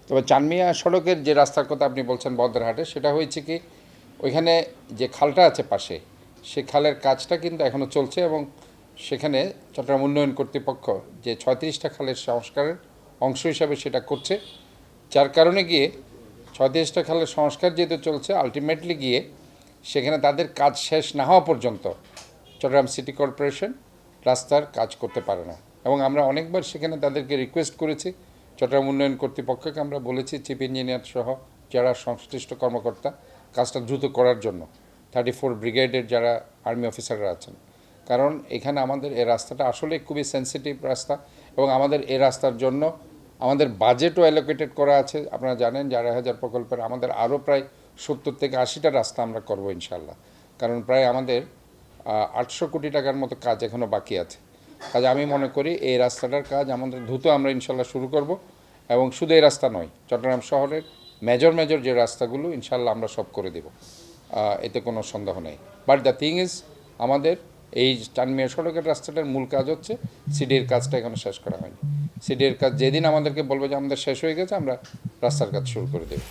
তবে চানমিয়া সড়কের যে রাস্তার কথা আপনি বলছেন বদরহাটে, সেটা হয়েছে কি ওইখানে যে খালটা আছে পাশে, সেই খালের কাজটা কিন্তু এখনও চলছে এবং সেখানে চট্টগ্রাম উন্নয়ন কর্তৃপক্ষ যে ৩৬টা খালের সংস্কারের অংশ হিসাবে সেটা করছে, যার কারণে গিয়ে ৩৬টা খালের সংস্কার যেহেতু চলছে, আলটিমেটলি গিয়ে সেখানে তাদের কাজ শেষ না হওয়া পর্যন্ত চট্টগ্রাম সিটি কর্পোরেশন রাস্তার কাজ করতে পারে না। এবং আমরা অনেকবার সেখানে তাদেরকে রিকোয়েস্ট করেছি, চট্টগ্রাম উন্নয়ন কর্তৃপক্ষকে আমরা বলেছি চিফ ইঞ্জিনিয়ার সহ যারা সংশ্লিষ্ট কর্মকর্তা কাজটা দ্রুত করার জন্য, 34 ব্রিগেডের যারা আর্মি অফিসাররা আছেন। কারণ এখানে আমাদের এই রাস্তাটা আসলে খুবই সেন্সিটিভ রাস্তা এবং আমাদের এই রাস্তার জন্য আমাদের বাজেটও অ্যালোকেটেড করা আছে। আপনারা জানেন যে ২,৫০০ প্রকল্পের আমাদের আরও প্রায় ৭০ থেকে ৮০টা রাস্তা আমরা করবো ইনশাল্লাহ। কারণ প্রায় আমাদের ৮০০ কোটি টাকার মতো কাজ এখনও বাকি আছে। কাজে আমি মনে করি এই রাস্তাটার কাজ আমাদের দ্রুত আমরা ইনশাল্লাহ শুরু করব। এবং শুধু এই রাস্তা নয়, চট্টগ্রাম শহরের মেজর যে রাস্তাগুলো ইনশাল্লাহ আমরা সব করে দেব, এতে কোনো সন্দেহ নেই। বাট দ্য থিং ইজ, আমাদের এই চানমিয়া সড়কের রাস্তাটার মূল কাজ হচ্ছে সিডির কাজটা এখনও শেষ করা হয়নি। সিডির কাজ যেদিন আমাদেরকে বলবে যে আমাদের শেষ হয়ে গেছে, আমরা রাস্তার কাজ শুরু করে দেব।